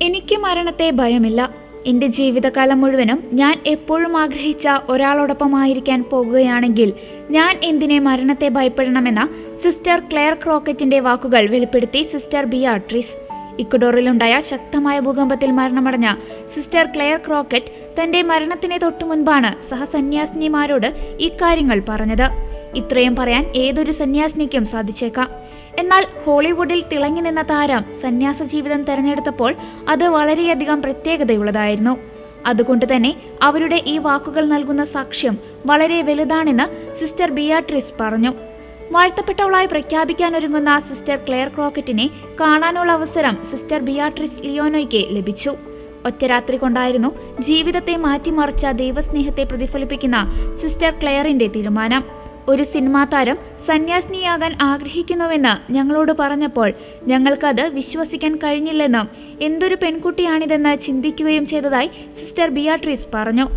എനിക്ക് മരണത്തെ ഭയമില്ല. എൻ്റെ ജീവിതകാലം മുഴുവനും ഞാൻ എപ്പോഴും ആഗ്രഹിച്ച ഒരാളോടൊപ്പമായിരിക്കാൻ പോകുകയാണെങ്കിൽ ഞാൻ എന്തിനെ മരണത്തെ ഭയപ്പെടണമെന്ന സിസ്റ്റർ ക്ലെയർ ക്രോക്കറ്റിന്റെ വാക്കുകൾ വെളിപ്പെടുത്തി സിസ്റ്റർ ബിയാട്രിസ്. ഇക്വഡോറിലുണ്ടായ ശക്തമായ ഭൂകമ്പത്തിൽ മരണമടഞ്ഞ സിസ്റ്റർ ക്ലെയർ ക്രോക്കറ്റ് തന്റെ മരണത്തിന് തൊട്ടുമുൻപാണ് സഹസന്യാസിനിമാരോട് ഇക്കാര്യങ്ങൾ പറഞ്ഞത്. ഇത്രയും പറയാൻ ഏതൊരു സന്യാസിനിക്കും സാധിച്ചേക്കാം. എന്നാൽ ഹോളിവുഡിൽ തിളങ്ങി നിന്ന താരം സന്യാസ ജീവിതം തെരഞ്ഞെടുത്തപ്പോൾ അത് വളരെയധികം പ്രത്യേകതയുള്ളതായിരുന്നു. അതുകൊണ്ട് തന്നെ അവരുടെ ഈ വാക്കുകൾ നൽകുന്ന സാക്ഷ്യം വളരെ വലുതാണെന്ന് സിസ്റ്റർ ബിയാട്രിസ് പറഞ്ഞു. വാഴ്ത്തപ്പെട്ടവളായി പ്രഖ്യാപിക്കാനൊരുങ്ങുന്ന സിസ്റ്റർ ക്ലെയർ ക്രോക്കറ്റിനെ കാണാനുള്ള അവസരം സിസ്റ്റർ ബിയാട്രിസ് ലിയോനോയ്ക്ക് ലഭിച്ചു. ഒറ്റരാത്രി കൊണ്ടായിരുന്നു ജീവിതത്തെ മാറ്റിമറിച്ച ദൈവസ്നേഹത്തെ പ്രതിഫലിപ്പിക്കുന്ന സിസ്റ്റർ ക്ലെയറിന്റെ തീരുമാനം. ഒരു സിനിമാ താരം സന്യാസിനിയാകാൻ ആഗ്രഹിക്കുന്നുവെന്ന് ഞങ്ങളോട് പറഞ്ഞപ്പോൾ ഞങ്ങൾക്കത് വിശ്വസിക്കാൻ കഴിഞ്ഞില്ലെന്നും എന്തൊരു പെൺകുട്ടിയാണിതെന്ന് ചിന്തിക്കുകയും ചെയ്തതായി സിസ്റ്റർ ബിയാട്രിസ് പറഞ്ഞു.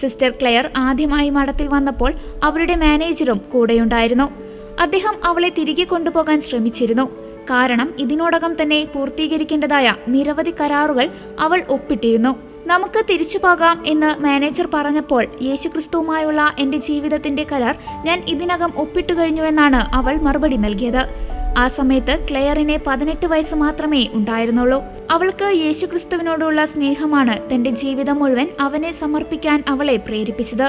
സിസ്റ്റർ ക്ലെയർ ആദ്യമായി മഠത്തിൽ വന്നപ്പോൾ അവരുടെ മാനേജറും കൂടെയുണ്ടായിരുന്നു. അദ്ദേഹം അവളെ തിരികെ കൊണ്ടുപോകാൻ ശ്രമിച്ചിരുന്നു. കാരണം ഇതിനോടകം തന്നെ പൂർത്തീകരിക്കേണ്ടതായ നിരവധി കരാറുകൾ അവൾ ഒപ്പിട്ടിരുന്നു. നമുക്ക് തിരിച്ചു പോകാം എന്ന് മാനേജർ പറഞ്ഞപ്പോൾ യേശുക്രിസ്തുവുമായുള്ള എൻ്റെ ജീവിതത്തിന്റെ കരാർ ഞാൻ ഇതിനകം ഒപ്പിട്ടു കഴിഞ്ഞുവെന്നാണ് അവൾ മറുപടി നൽകിയത്. ആ സമയത്ത് ക്ലെയറിന് 18 വയസ്സ് മാത്രമേ ഉണ്ടായിരുന്നുള്ളൂ. അവൾക്ക് യേശുക്രിസ്തുവിനോടുള്ള സ്നേഹമാണ് തന്റെ ജീവിതം മുഴുവൻ അവനെ സമർപ്പിക്കാൻ അവളെ പ്രേരിപ്പിച്ചത്.